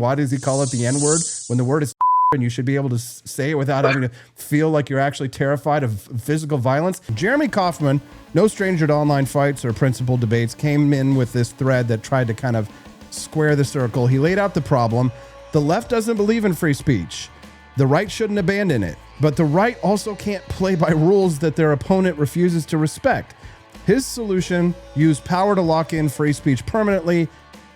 Why does he call it the N-word when the word is and you should be able to say it without having to feel like you're actually terrified of physical violence? Jeremy Kauffman, no stranger to online fights or principled debates, came in with this thread that tried to kind of square the circle. He laid out the problem. The left doesn't believe in free speech. The right shouldn't abandon it. But the right also can't play by rules that their opponent refuses to respect. His solution: use power to lock in free speech permanently,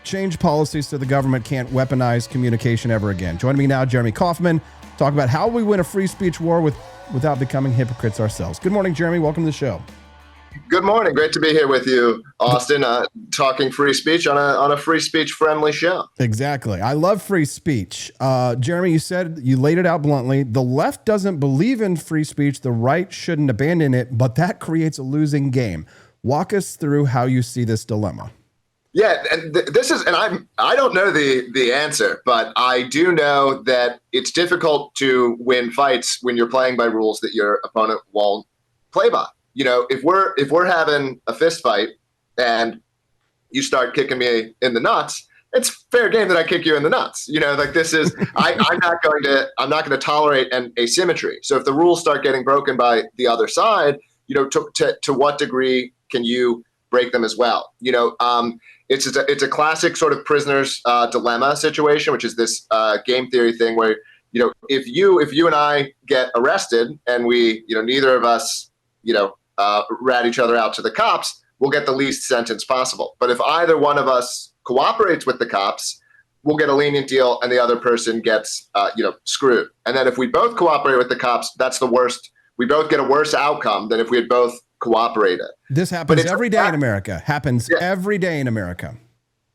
change policies so the government can't weaponize communication ever again. Joining me now, Jeremy Kauffman, talk about how we win a free speech war without becoming hypocrites ourselves. Good morning, Jeremy. Welcome to the show. Good morning. Great to be here with you, Austin, talking free speech on a free speech friendly show. Exactly. I love free speech. Jeremy, you laid it out bluntly. The left doesn't believe in free speech. The right shouldn't abandon it, but that creates a losing game. Walk us through how you see this dilemma. Yeah, and I don't know the answer, but I do know that it's difficult to win fights when you're playing by rules that your opponent won't play by. You know, if we're having a fist fight and you start kicking me in the nuts, it's fair game that I kick you in the nuts. You know, like this is I'm not going to tolerate an asymmetry. So if the rules start getting broken by the other side, you know, to what degree can you break them as well? You know, it's a classic sort of prisoner's dilemma situation, which is this game theory thing where, you know, if you and I get arrested and we, you know, neither of us, you know, rat each other out to the cops, we'll get the least sentence possible. But if either one of us cooperates with the cops, we'll get a lenient deal and the other person gets, you know, screwed. And then if we both cooperate with the cops, that's the worst. We both get a worse outcome than if we had both cooperated. This happens every day in America. Every day in America.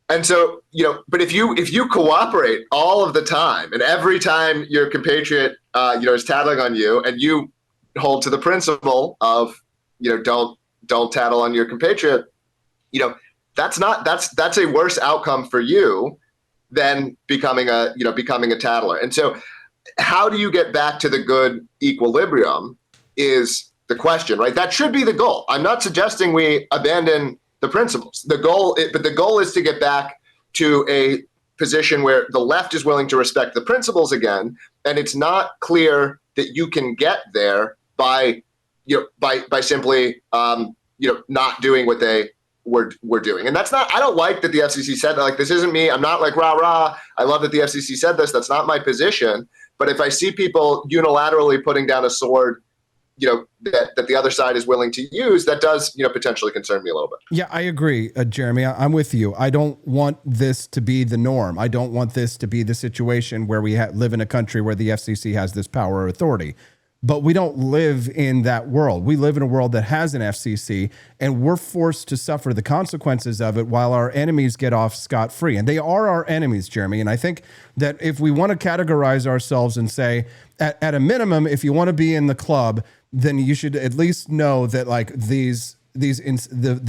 And so, you know, but if you cooperate all of the time and every time your compatriot, you know, is tattling on you and you hold to the principle of, you know, don't tattle on your compatriot, you know, that's a worse outcome for you than becoming a tattler. And so how do you get back to the good equilibrium is the question, right? That should be the goal. I'm not suggesting we abandon the principles. But the goal is to get back to a position where the left is willing to respect the principles again, and it's not clear that you can get there by simply not doing what they were doing. And that's not. I don't like that the FCC said that. Like, this isn't me. I'm not like rah rah. I love that the FCC said this. That's not my position. But if I see people unilaterally putting down a sword, you know, that the other side is willing to use, that does, you know, potentially concern me a little bit. Yeah, I agree, Jeremy. I'm with you. I don't want this to be the norm. I don't want this to be the situation where we live in a country where the FCC has this power or authority. But we don't live in that world. We live in a world that has an FCC, and we're forced to suffer the consequences of it while our enemies get off scot-free. And they are our enemies, Jeremy. And I think that if we want to categorize ourselves and say, at a minimum, if you want to be in the club, then you should at least know that, like, the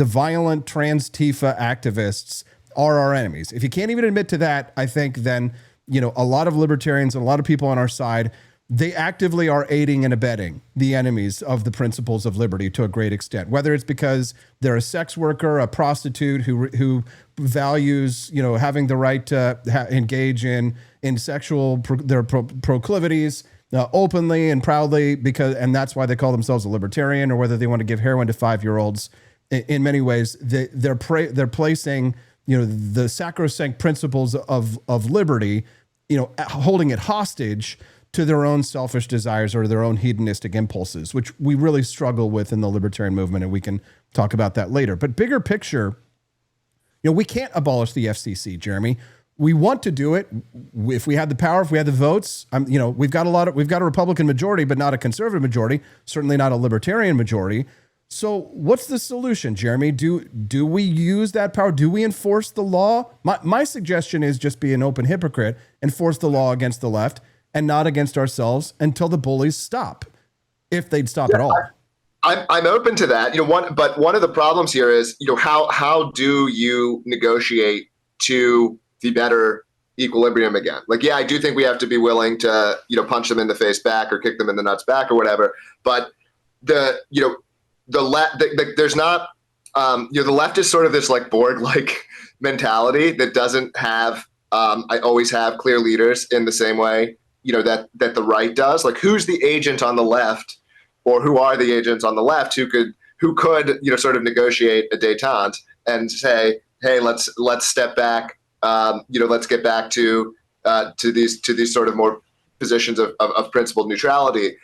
violent trans Tifa activists are our enemies. If you can't even admit to that, I think then, you know, a lot of libertarians and a lot of people on our side, they actively are aiding and abetting the enemies of the principles of liberty to a great extent, whether it's because they're a sex worker, a prostitute who values, you know, having the right to engage in sexual proclivities openly and proudly, and that's why they call themselves a libertarian, or whether they want to give heroin to 5-year-olds. In many ways, they're placing, you know, the sacrosanct principles of liberty, you know, holding it hostage to their own selfish desires or their own hedonistic impulses, which we really struggle with in the libertarian movement, and we can talk about that later. But bigger picture, you know, we can't abolish the FCC, Jeremy. We want to do it if we had the power, if we had the votes. You know, we've got a Republican majority, but not a conservative majority. Certainly not a libertarian majority. So, what's the solution, Jeremy? Do we use that power? Do we enforce the law? My suggestion is just be an open hypocrite, enforce the law against the left and not against ourselves until the bullies stop, if they'd stop at all. I'm open to that. You know, one of the problems here is, you know, how do you negotiate to the better equilibrium again? Like, yeah, I do think we have to be willing to, you know, punch them in the face back or kick them in the nuts back or whatever. But there's not, you know, the left is sort of this like board-like mentality that doesn't have I always have clear leaders in the same way, that the right does. Like, who's the agent on the left, or who are the agents on the left who could sort of negotiate a détente and say, hey, let's step back, let's get back to these sort of more positions of principled neutrality,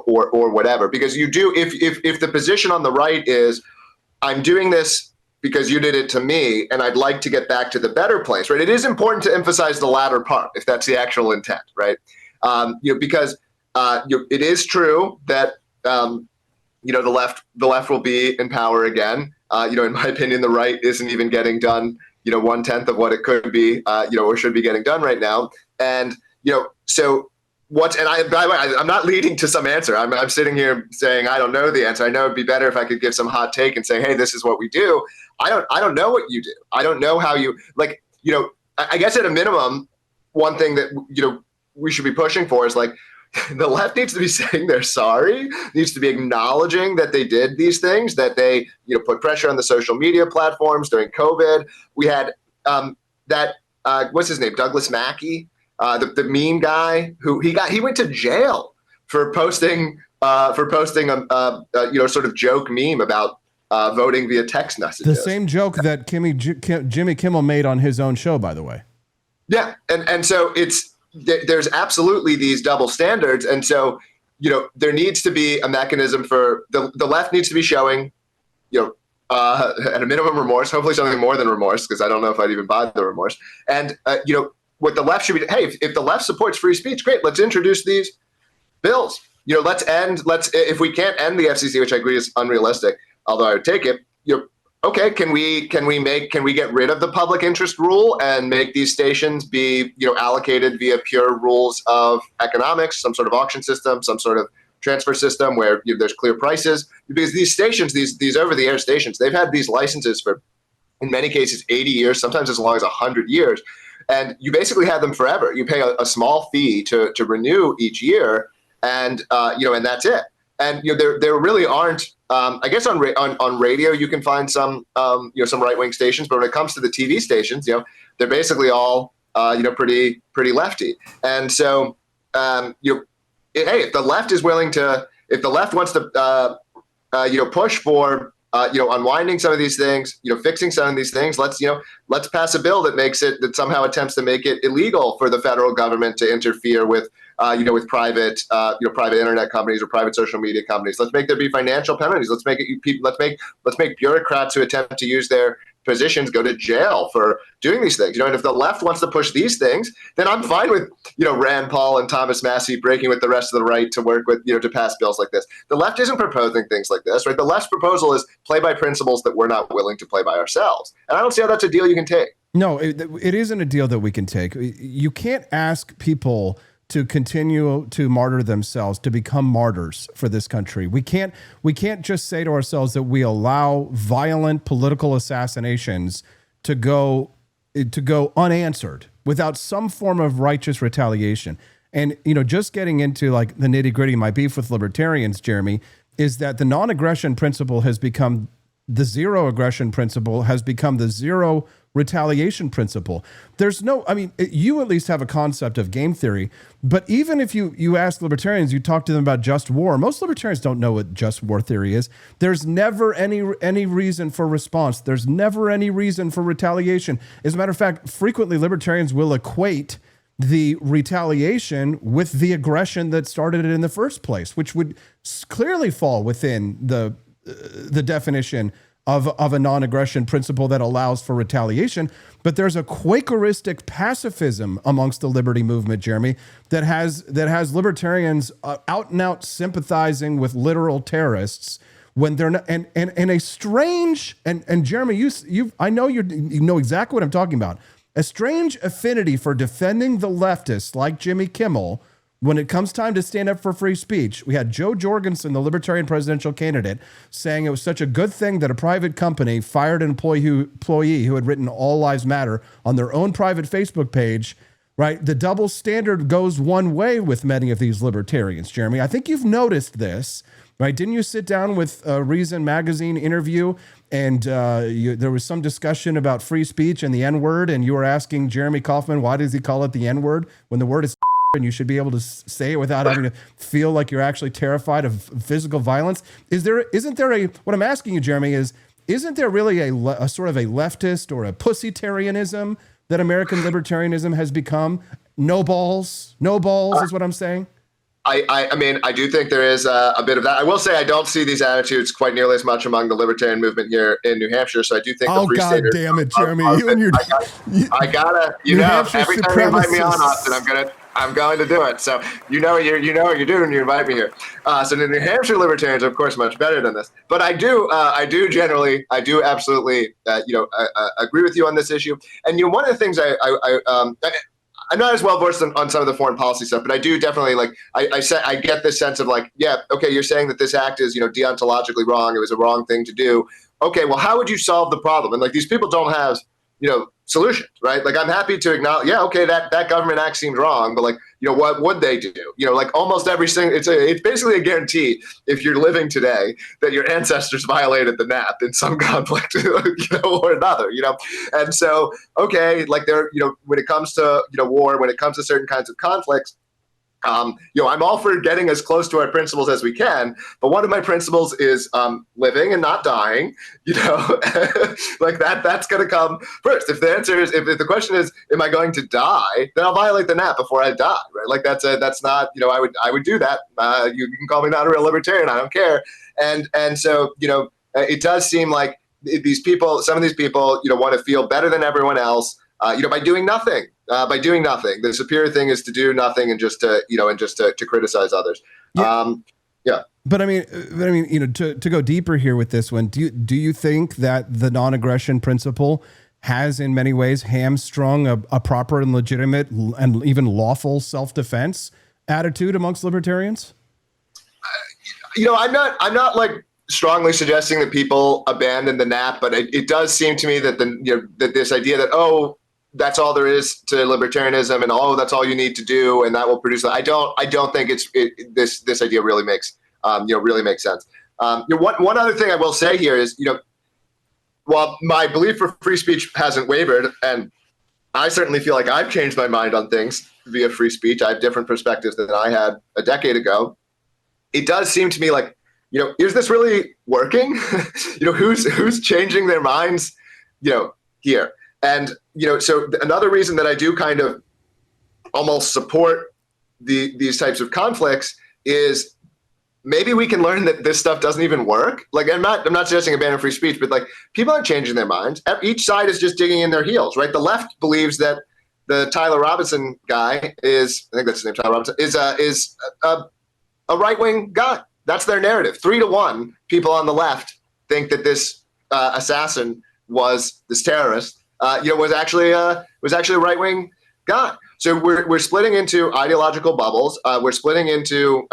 or whatever. Because you do, if the position on the right is, I'm doing this because you did it to me, and I'd like to get back to the better place, right? It is important to emphasize the latter part, if that's the actual intent, right? Because it is true that the left will be in power again. In my opinion, the right isn't even getting done, 1/10 of what it could be, or should be getting done right now. And so what? And by the way, I'm not leading to some answer. I'm sitting here saying I don't know the answer. I know it'd be better if I could give some hot take and say, hey, this is what we do. I don't know what you do. I don't know how you, like, I guess at a minimum, one thing that we should be pushing for is, like, the left needs to be saying they're sorry, needs to be acknowledging that they did these things, that they put pressure on the social media platforms during COVID. We had what's his name, Douglas Mackey, the meme guy, who he went to jail for posting a sort of joke meme about voting via text messages. The same joke that Jimmy Kimmel made on his own show, by the way. Yeah, and so there's absolutely these double standards, and so there needs to be a mechanism for the left needs to be showing at a minimum remorse, hopefully something more than remorse, because I don't know if I'd even buy the remorse. And what the left should be, hey, if the left supports free speech, great, let's introduce these bills. If we can't end the FCC, which I agree is unrealistic, although I would take it, okay, can we get rid of the public interest rule and make these stations be allocated via pure rules of economics, some sort of auction system, some sort of transfer system where there's clear prices? Because these stations, these over-the-air stations, they've had these licenses for, in many cases, 80 years, sometimes as long as 100 years, and you basically have them forever. You pay a small fee to renew each year, and and that's it. And there really aren't. I guess on radio you can find some some right-wing stations, but when it comes to the TV stations, they're basically all pretty lefty. And so hey, if the left is willing to, if the left wants to push for unwinding some of these things, fixing some of these things, let's pass a bill that somehow attempts to make it illegal for the federal government to interfere with with private internet companies or private social media companies. Let's make there be financial penalties. Let's make bureaucrats who attempt to use their positions go to jail for doing these things. And if the left wants to push these things, then I'm fine with Rand Paul and Thomas Massie breaking with the rest of the right to work with to pass bills like this. The left isn't proposing things like this, right? The left's proposal is play by principles that we're not willing to play by ourselves, and I don't see how that's a deal you can take. No, it isn't a deal that we can take. You can't ask people to continue to martyr themselves, to become martyrs for this country. We can't just say to ourselves that we allow violent political assassinations to go unanswered without some form of righteous retaliation. And just getting into like the nitty-gritty, my beef with libertarians, Jeremy, is that the non-aggression principle has become the zero aggression principle, has become the zero retaliation principle. There's no, you at least have a concept of game theory, but even if you ask libertarians, you talk to them about just war, most libertarians don't know what just war theory is. There's never any reason for response. There's never any reason for retaliation. As a matter of fact, frequently libertarians will equate the retaliation with the aggression that started it in the first place, which would clearly fall within the definition of a non-aggression principle that allows for retaliation. But there's a Quakeristic pacifism amongst the liberty movement, Jeremy, that has libertarians out and out sympathizing with literal terrorists when they're not, and a strange, and Jeremy, I know you know exactly what I'm talking about, a strange affinity for defending the leftists like Jimmy Kimmel. When it comes time to stand up for free speech, we had Joe Jorgensen, the Libertarian presidential candidate, saying it was such a good thing that a private company fired an employee who had written All Lives Matter on their own private Facebook page, right? The double standard goes one way with many of these libertarians, Jeremy. I think you've noticed this, right? Didn't you sit down with a Reason magazine interview and there was some discussion about free speech and the N-word, and you were asking Jeremy Kauffman, why does he call it the N-word when the word is and you should be able to say it without having to feel like you're actually terrified of physical violence? What I'm asking you, Jeremy, isn't there really a sort of a leftist or a pussitarianism that American libertarianism has become? No balls is what I'm saying. I mean, I do think there is a bit of that. I will say I don't see these attitudes quite nearly as much among the libertarian movement here in New Hampshire. So I do think the Free Staters. Oh, God damn it, Jeremy! I gotta, every time you invite me on, Austin, I'm going to do it. So you know what you're doing when you invite me here. So the New Hampshire libertarians are, of course, much better than this. But I do absolutely, agree with you on this issue. And one of the things I'm not as well versed on some of the foreign policy stuff, but I do definitely I get this sense of you're saying that this act is, deontologically wrong. It was a wrong thing to do. Okay, well, how would you solve the problem? And these people don't have, solutions, right? I'm happy to acknowledge, that government act seems wrong, but what would they do? Almost every single, it's basically a guarantee if you're living today that your ancestors violated the NAP in some conflict, or another, and so, okay, when it comes to, war, when it comes to certain kinds of conflicts, I'm all for getting as close to our principles as we can, but one of my principles is living and not dying. That's going to come first. If the answer is, if the question is, am I going to die? Then I'll violate the NAP before I die, right? That's not, I would do that. You can call me not a real libertarian. I don't care. And so, it does seem like some of these people, want to feel better than everyone else, by doing nothing. The superior thing is to do nothing and just to criticize others. Yeah. But I mean, to go deeper here with this one, do you think that the non-aggression principle has in many ways hamstrung a proper and legitimate and even lawful self-defense attitude amongst libertarians? I'm not strongly suggesting that people abandon the NAP, but it does seem to me that that this idea that, that's all there is to libertarianism, and that's all you need to do, and that will produce. I don't think this idea really makes sense. One other thing I will say here is, while my belief for free speech hasn't wavered, and I certainly feel like I've changed my mind on things via free speech. I have different perspectives than I had a decade ago. It does seem to me like, is this really working? Who's changing their minds, here? And, so another reason that I do kind of almost support these types of conflicts is maybe we can learn that this stuff doesn't even work. I'm not suggesting abandon free speech, but people aren't changing their minds. Each side is just digging in their heels, right? The left believes that the Tyler Robinson guy I think that's his name, Tyler Robinson, is a right-wing guy. That's their narrative. 3-1 people on the left think that this assassin was this terrorist. Was actually a right-wing guy. So we're splitting into ideological bubbles. We're splitting into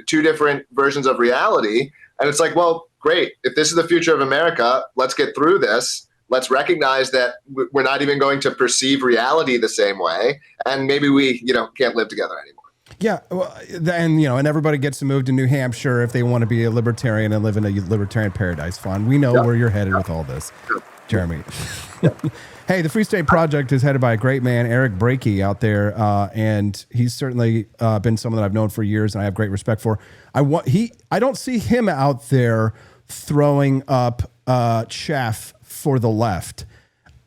two different versions of reality, and it's like, well, great. If this is the future of America, let's get through this. Let's recognize that we're not even going to perceive reality the same way, and maybe we can't live together anymore. Yeah, well, and everybody gets to move to New Hampshire if they want to be a libertarian and live in a libertarian paradise. Fun. We know where you're headed with all this. Jeremy. Hey, the Free State Project is headed by a great man, Eric Brakey, out there, and he's certainly been someone that I've known for years and I have great respect for. I don't see him out there throwing up chaff for the left.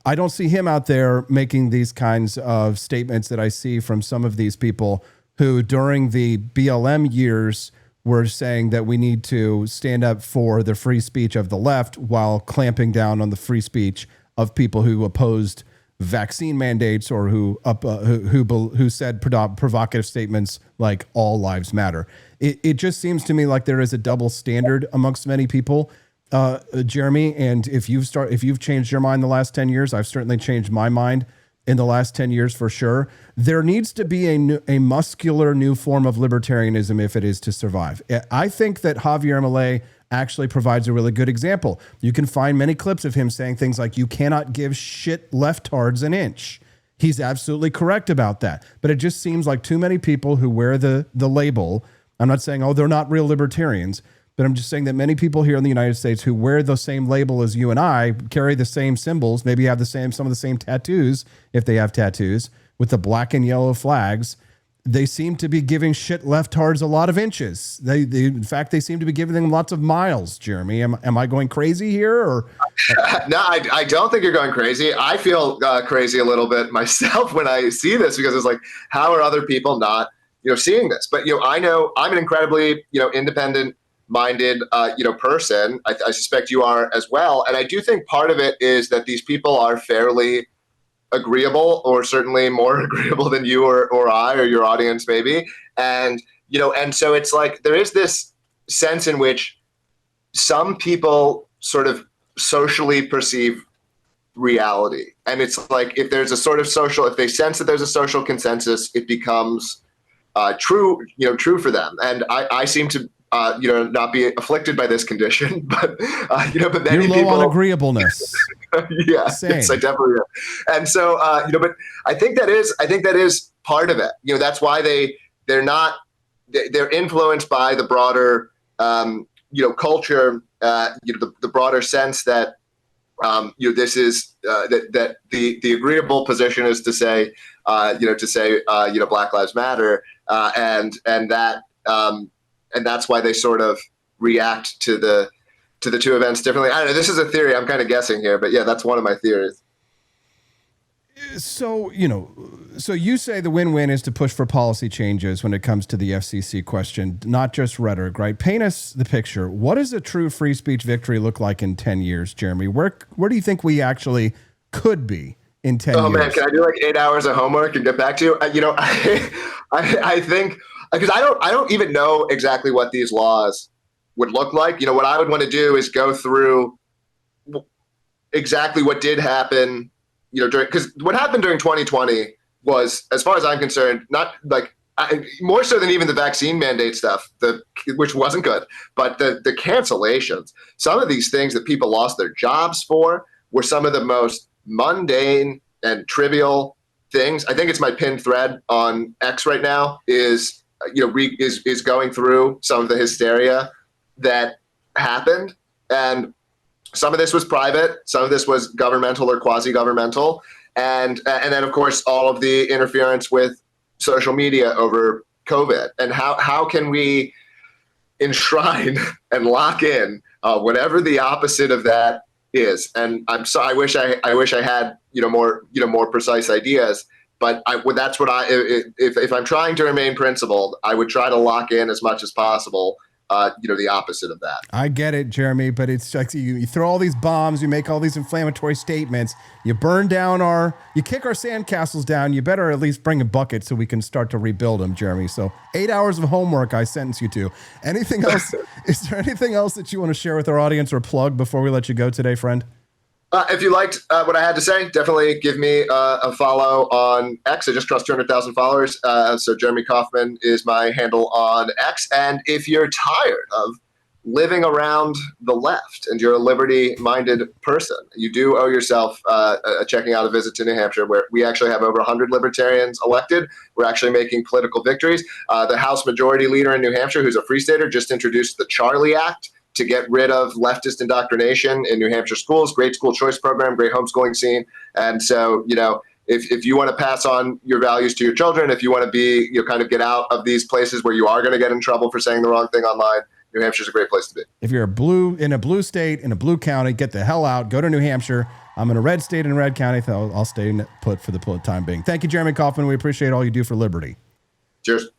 I don't see him out there making these kinds of statements that I see from some of these people who, during the BLM years, were saying that we need to stand up for the free speech of the left while clamping down on the free speech of people who opposed vaccine mandates or who said provocative statements like all lives matter. It just seems to me like there is a double standard amongst many people, Jeremy. And if you've changed your mind the last 10 years, I've certainly changed my mind in the last 10 years for sure. There needs to be a muscular new form of libertarianism if it is to survive. I think that Javier Milei actually provides a really good example. You can find many clips of him saying things like, you cannot give shit leftards an inch. He's absolutely correct about that. But it just seems like too many people who wear the label I'm not saying, oh, they're not real libertarians, but I'm just saying that many people here in the United States who wear the same label as you and I, carry the same symbols, maybe have some of the same tattoos, if they have tattoos, with the black and yellow flags, they seem to be giving shit leftards a lot of inches. In fact, they seem to be giving them lots of miles, Jeremy. Am I going crazy here? Or No, I don't think you're going crazy. I feel crazy a little bit myself when I see this, because it's like, how are other people not, seeing this? But, I know I'm an incredibly, independent-minded, person. I suspect you are as well. And I do think part of it is that these people are fairly agreeable, or certainly more agreeable than you or I or your audience maybe. And, and so it's like there is this sense in which some people sort of socially perceive reality. And it's like, if there's a sort of if they sense that there's a social consensus, it becomes true for them. And I seem to, not be afflicted by this condition, but but many you're low people, on agreeableness. Yeah, yes, I definitely am. And so, but I think that is part of it. That's why they're influenced by the broader, culture, the broader sense that, this is that the agreeable position is to say, Black Lives Matter, and that's why they sort of react to the two events differently. I don't know. This is a theory. I'm kind of guessing here, but yeah, that's one of my theories. So, so you say the win-win is to push for policy changes when it comes to the FCC question, not just rhetoric, right? Paint us the picture. What does a true free speech victory look like in 10 years, Jeremy? Where do you think we actually could be in 10 years? Oh man, can I do like 8 hours of homework and get back to you? I think, because I don't even know exactly what these laws would look like. What I would want to do is go through exactly what did happen, because what happened during 2020 was, as far as I'm concerned, not like more so than even the vaccine mandate stuff, which wasn't good, but the cancellations. Some of these things that people lost their jobs for were some of the most mundane and trivial things. I think it's my pinned thread on X right now is going through some of the hysteria that happened. And some of this was private, some of this was governmental or quasi-governmental. And then, of course, all of the interference with social media over COVID. And how can we enshrine and lock in whatever the opposite of that is? And I wish I had more precise ideas. But that's what if I'm trying to remain principled, I would try to lock in as much as possible, the opposite of that. I get it, Jeremy, but it's like you throw all these bombs, you make all these inflammatory statements, you burn down you kick our sandcastles down, you better at least bring a bucket so we can start to rebuild them, Jeremy. So 8 hours of homework I sentence you to. Anything else? Is there anything else that you want to share with our audience or plug before we let you go today, friend? If you liked what I had to say, definitely give me a follow on X. I just crossed 200,000 followers. So Jeremy Kauffman is my handle on X. And if you're tired of living around the left and you're a liberty-minded person, you do owe yourself checking out a visit to New Hampshire, where we actually have over 100 libertarians elected. We're actually making political victories. The House Majority Leader in New Hampshire, who's a free stater, just introduced the Charlie Act to get rid of leftist indoctrination in New Hampshire schools. Great school choice program, great homeschooling scene. And so, if you want to pass on your values to your children, if you want to be, kind of get out of these places where you are going to get in trouble for saying the wrong thing online, New Hampshire's a great place to be. If you're in a blue state, in a blue county, get the hell out, go to New Hampshire. I'm in a red state in a red county, so I'll stay put for the time being. Thank you, Jeremy Kauffman. We appreciate all you do for liberty. Cheers.